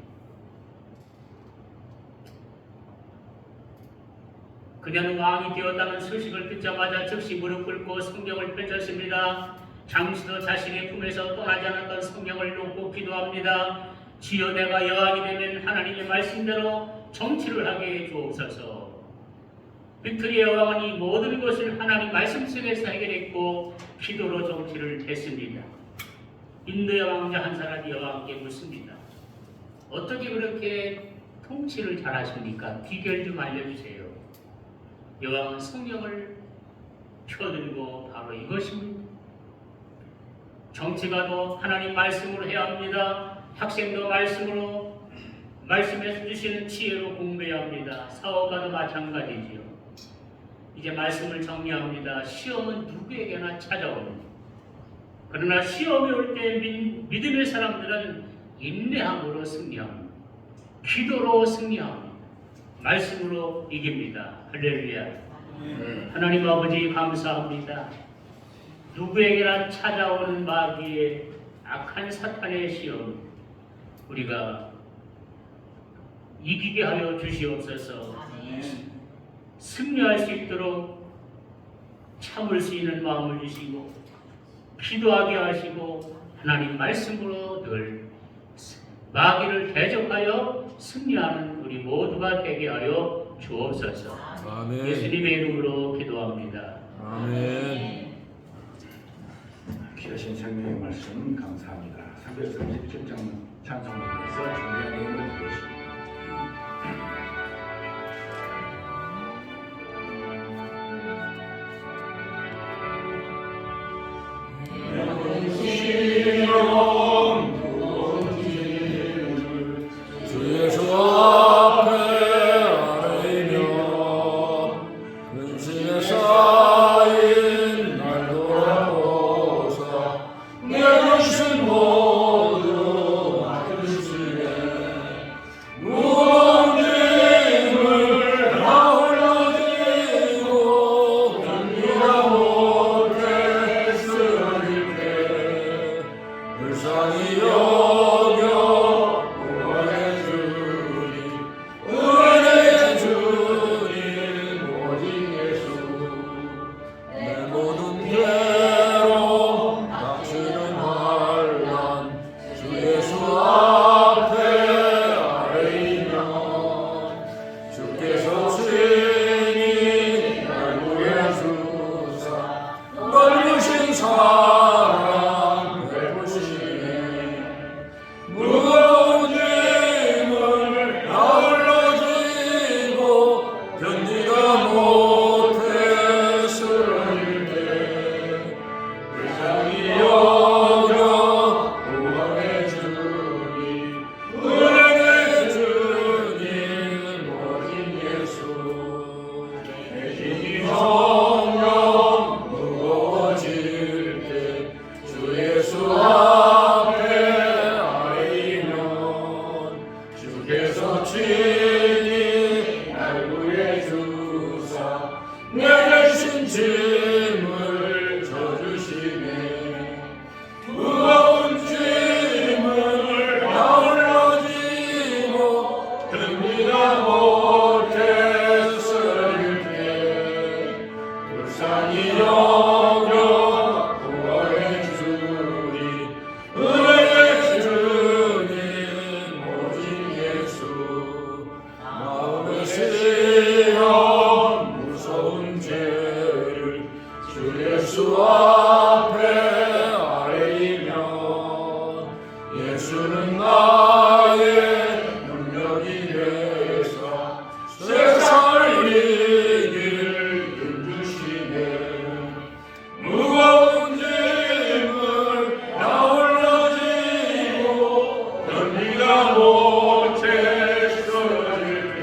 그녀는 왕이 되었다는 소식을 듣자마자 즉시 무릎 꿇고 성경을 펼쳤습니다. 잠시도 자신의 품에서 떠나지 않았던 성경을 놓고 기도합니다. 주여 내가 여왕이 되면 하나님의 말씀대로 정치를 하게 해 주옵소서. 빅토리아 여왕은 이 모든 것을 하나님 말씀 속에서 해결했고 기도로 정치를 했습니다. 인도의 왕자 한 사람이 여왕께 묻습니다. 어떻게 그렇게 통치를 잘하십니까? 비결 좀 알려주세요. 여왕은 성경을 펴들고 바로 이것입니다. 정치가도 하나님 말씀으로 해야 합니다. 학생도 말씀에서 주시는 지혜로 공부해야 합니다. 사업가도 마찬가지지요. 이제 말씀을 정리합니다. 시험은 누구에게나 찾아옵니다. 그러나 시험이 올 때 믿음의 사람들은 인내함으로 승리합니다. 기도로 승리합니다. 말씀으로 이깁니다. 할렐루야. 하나님 아버지 감사합니다. 누구에게나 찾아오는 마귀의 악한 사탄의 시험 우리가 이기게 하여 주시옵소서. 승리할 수 있도록 참을 수 있는 마음을 주시고 기도하게 하시고 하나님 말씀으로 늘 마귀를 대적하여 승리하는 우리 모두가 되게 하여 주옵소서. 아멘. 예수님의 이름으로 기도합니다. 아멘. 귀하신 성령의 말씀 감사합니다. 337장 찬송에서 중요한 내용을 보겠습니다. 불쌍히 여겨 구원해 주니 은혜의 주님 오직 예수 마음에 쓰여 무서운 죄를 주 예수 앞에 아뢰이면 예수는 나의 능력이 되사 세상을 이길 힘주시네 무거운 짐을 나 홀로 지고 견디다 못해 쓰러질 때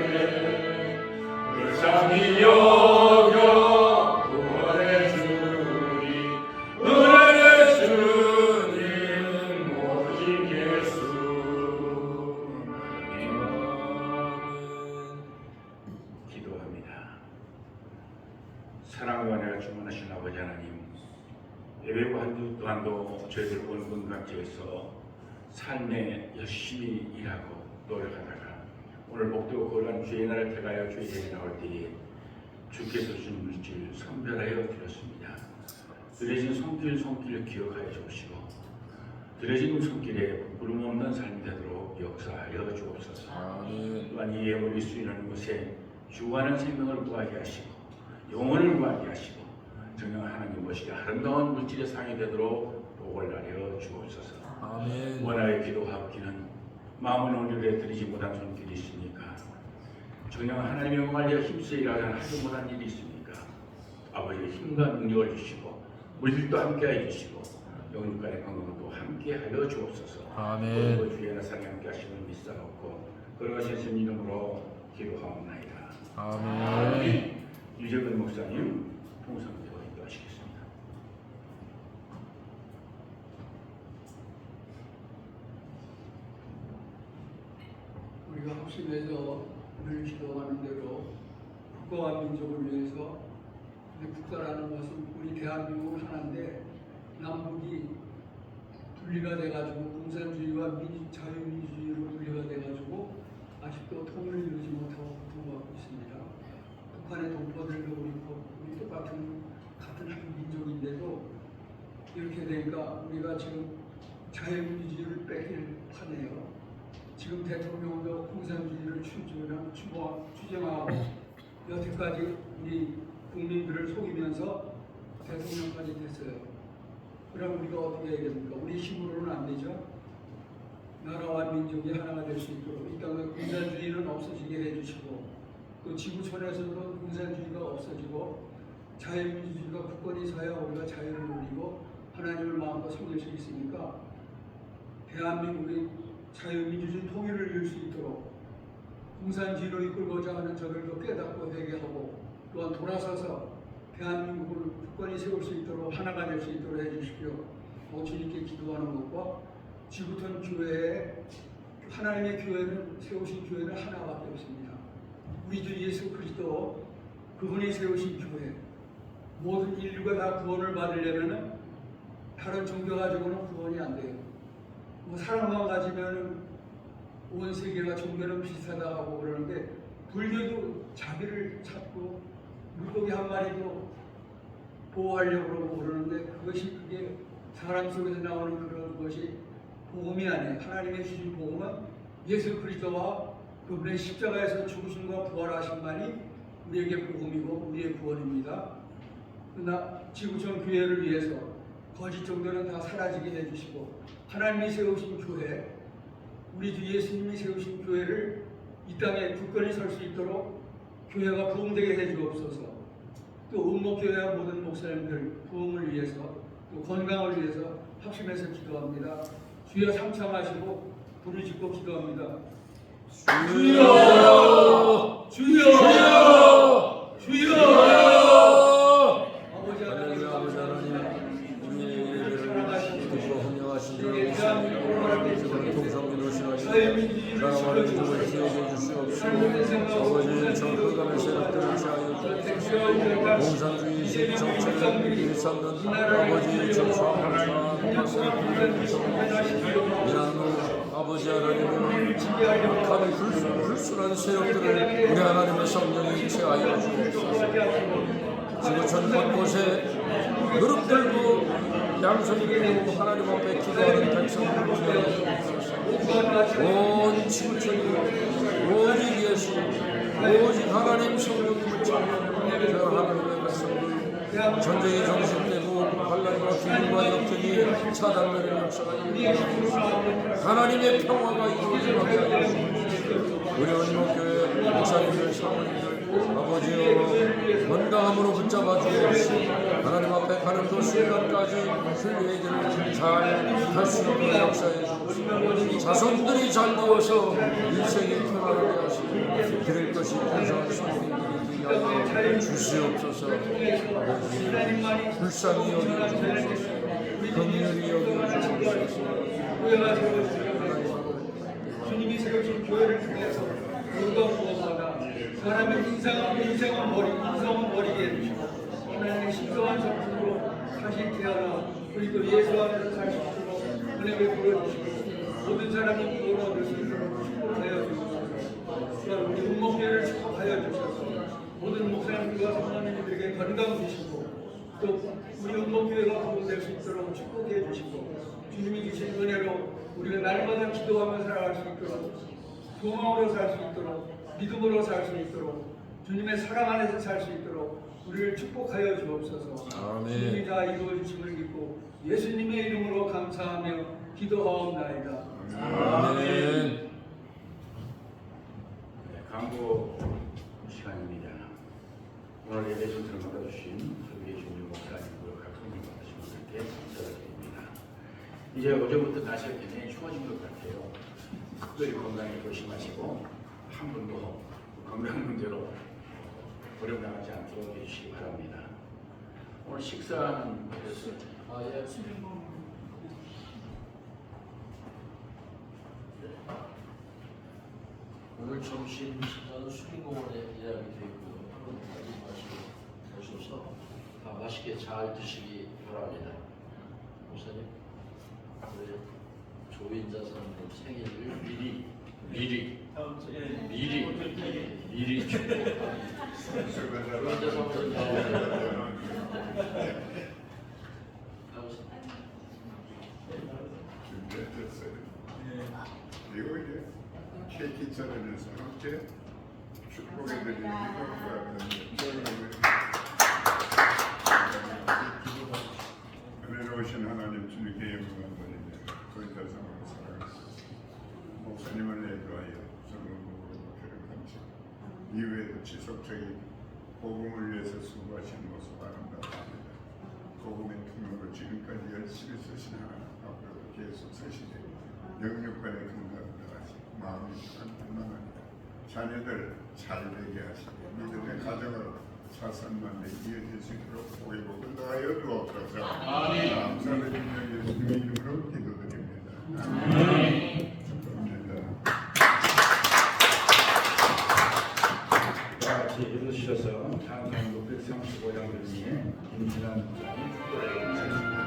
불쌍히 여겨 구원해 주니 은혜의 주님 오직 예수 기도합니다. 사랑과 은혜가 충만하신 아버지 하나님, 예배고 한 주 동안도 저희들 온 각지에서 삶에 열심히 일하고 노력하다가 오늘 복도 거룩한 주의 날을 택하여 주의 예배 나올 때에 주께서 주신 물질 선별하여 드렸습니다. 드려진 손길 기억하여 주시고 드려진 손길에 부끄럼 없는 삶이 되도록 역사하여 주옵소서. 또한 이 예물이 수인하는 곳에 주관한 생명을 구하게 하시고 영혼을 구하게 하시고 정녕 하나님 모시게 아름다운 물질의 상이 되도록 복을 나려 주옵소서. 아멘. 원하여 기도하옵기는 마음은 오늘에 드리지 못한 손길이 있으니까 정녕 하나님의 영광을 위하여 힘써 일하는 하지 못한 일이 있으니까 아버지의 힘과 능력을 주시고 우리들도 함께하여 주시고 영육간의 건강도 함께하여 주옵소서. 아멘. 그리고 주의 나사랑 함께 하시는 믿사옵고 걸어가신 예수님 이름으로 기도하옵나이다. 아멘. 유재근 목사님 통성기도 인도하시겠습니다. 우리가 합심해서 오늘 기도하는 대로 국가와 민족을 위해서, 근데 국가라는 것은 우리 대한민국 하나인데 남북이 분리가 돼가지고 공산주의와 자유민주주의로 분리가 돼가지고 아직도 통일을 이루지 못하고 고통받고 있습니다. 북한의 동포들도 우리 똑같은 같은 한 민족인데도 이렇게 되니까 우리가 지금 자유민주주의를 뺏길 판이에요. 지금 대통령도 공산주의를 추정하고 여태까지 우리 국민들을 속이면서 대통령까지 됐어요. 그럼 우리가 어떻게 해야 됩니까? 우리 힘으로는 안 되죠. 나라와 민족이 하나가 될 수 있도록 이 땅에 공산주의는 없어지게 해주시고 또 지구촌에서도 공산주의가 없어지고 자유민주주의가 굳건히 서야 우리가 자유를 누리고 하나님을 마음껏 섬길 수 있으니까 대한민국의 자유민주주의 통일을 이룰 수 있도록 공산주의로 이끌고자 하는 저들도 깨닫고 회개하고 또한 돌아서서 대한민국을 굳건히 세울 수 있도록 하나가 될 수 있도록 해주십시오. 주님께 기도하는 것과 지구촌 교회에 하나님의 교회는 세우신 교회는 하나밖에 없습니다. 우리 주 예수 그리스도 그분이 세우신 교회, 모든 인류가 다 구원을 받으려면 다른 종교 가지고는 구원이 안 돼요. 사랑만 가지면 온 세계가 종교는 비슷하다 하고 그러는데 불교도 자비를 찾고 물고기 한 마리도 보호하려고 그러고 그러는데 그게 사람 속에서 나오는 그런 것이 복음이 아니에요. 하나님의 주신 복음은 예수 그리스도와 그분의 십자가에서 죽으심과 부활하심만이 우리에게 복음이고 우리의 구원입니다. 그러나 지구촌 교회를 위해서 거짓 종교는 다 사라지게 해주시고 하나님이 세우신 교회, 우리 주 예수님이 세우신 교회를 이 땅에 굳건히 설 수 있도록 교회가 부흥되게 해주옵소서. 또 음목교회와 모든 목사님들 부흥을 위해서 또 건강을 위해서 합심해서 기도합니다. 주여 삼창하시고 불을 짓고 기도합니다. 주여! 주여! 주여! 주여! 아버지 하나님 감사합니다. 우리를 사랑하시고 헌정하신 주 우리의 대한민국을 통성기도 싫어하시고 자유민주주의를 나라와 지켜주시고 민족을 지어줘 주시옵소서. 아버지 저 흑암의 세력들을 제하여 공산주의 정책을 일삼는 아버지 정치와 이란노 아버지 하나님을 악한 불순한 세력들을 우리 하나님의 성령이 제하여 주옵소서. 지구촌 곳곳에 무릎 들고 양손 들고 하나님 앞에 기도하는 백성들을 기억하옵소서. 온 지구촌이 오직 예수 오직 하나님 성령님을 찬양하는 저 하나님의 백성들 전쟁이 종식되고 환난과 기근과 역경이 차단되는 역사가 이루어지고 하나님의 평화가 이루어지게 하옵소서. 우리 원목교회 목사님들 사모님들 아버지여 건강함으로 붙잡아 주옵시고 하나님 앞에 가는 그 순간까지 순례의 길을 잘 갈 수 있는 역사해 주옵시고 자손들이 잘 되어서 인생이 평안하게 하시고 드릴 것이 풍성한 소원이 되게 하여 주시옵소서. 아버지 불쌍히 여겨 주옵소서. 긍휼히 여겨 주옵소서. 주님이 세우신 교회를 통해서 무엇보다 사람의 인성은 버리게 해주시고 하나님의 신성한 성품으로 다시 태어나 우리 또 예수 안에서 살 수 있도록 은혜 베풀어 주시고 모든 사람이 구원 얻을 수 있도록 축복하여 주옵소서. 또한 우리 운목교회를 축복하여 주셔서 모든 목사님들과 성도님들에게 건강 주시고 또 우리 운목교회가 구원될 수 있도록 축복해 주시고 주님이 주신 은혜로 우리가 날마다 기도하며 살아갈 수 있도록 소망으로 살 수 있도록 믿음으로 살 수 있도록 주님의 사랑 안에서 살 수 있도록 우리를 축복하여 주옵소서. 아멘. 주님이 다 이루어 주심을 믿고 예수님의 이름으로 감사하며 기도하옵나이다. 아멘. 광고 시간입니다. 오늘 예배 순서를 맡아주신 서비의 주님 목사님과 각 성령 받으신 분들께 감사드립니다. 이제 어제부터 날씨가 굉장히 추워진 것 같아요. 특별히 건강에 조심하시고 한 분도 건강 문제로 어려움 당하지 않도록 해주시기 바랍니다. 오늘 식사는 어땠어요? 오늘 점심 식사는 수림공원에 예약이 되어 있고요. 많이 오셔서 다 맛있게 잘 드시기 바랍니다. 목사님, 우리 조인자 사람들 생일을 미리 축복합니다. 조인자 사람들 나오세요. 그리고 이제 케이크 차례에서 함께 축복해드리는 은혜로우신 하나님 주님께 영광을 드리며 거기다 상황을 살아가시고 목사님을 내도하여 성공으로 교육함시 이후에도 지속적인 복음을 위해서 수고하시는 모습 아름답습니다. 복음의 통로로 지금까지 열심히 쓰신 하나님 앞으로도 계속 쓰시되 영육간의 건강을 하시고 마음이 편안합니다. 자녀들 잘 되게 하시고 믿음의 가정으로 자산만에 이어질 수 있도록 복의 복을 더하여 주옵소서. 감사드리며 예수님의 이름으로 기도드립니다. 축복합니다. 다 같이 일어서셔서 찬송도 135장 들리에 김신환 목사님 축도를 감사드립니다.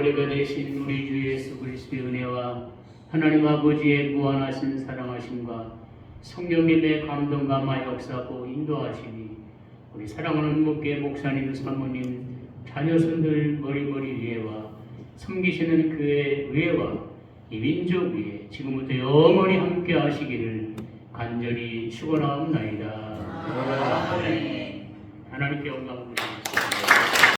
머리가 되신 우리 주 예수 그리스도의 은혜와 하나님 아버지의 무한하신 사랑하심과 성령님의 감동과 역사고 인도하심이 우리 사랑하는 목회 목사님, 사모님, 자녀손들 머리머리 위에와 섬기시는 교회 위에와 이 민족 위에 지금부터 영원히 함께 하시기를 간절히 축원하옵나이다. 하나님께 영광 드립니다.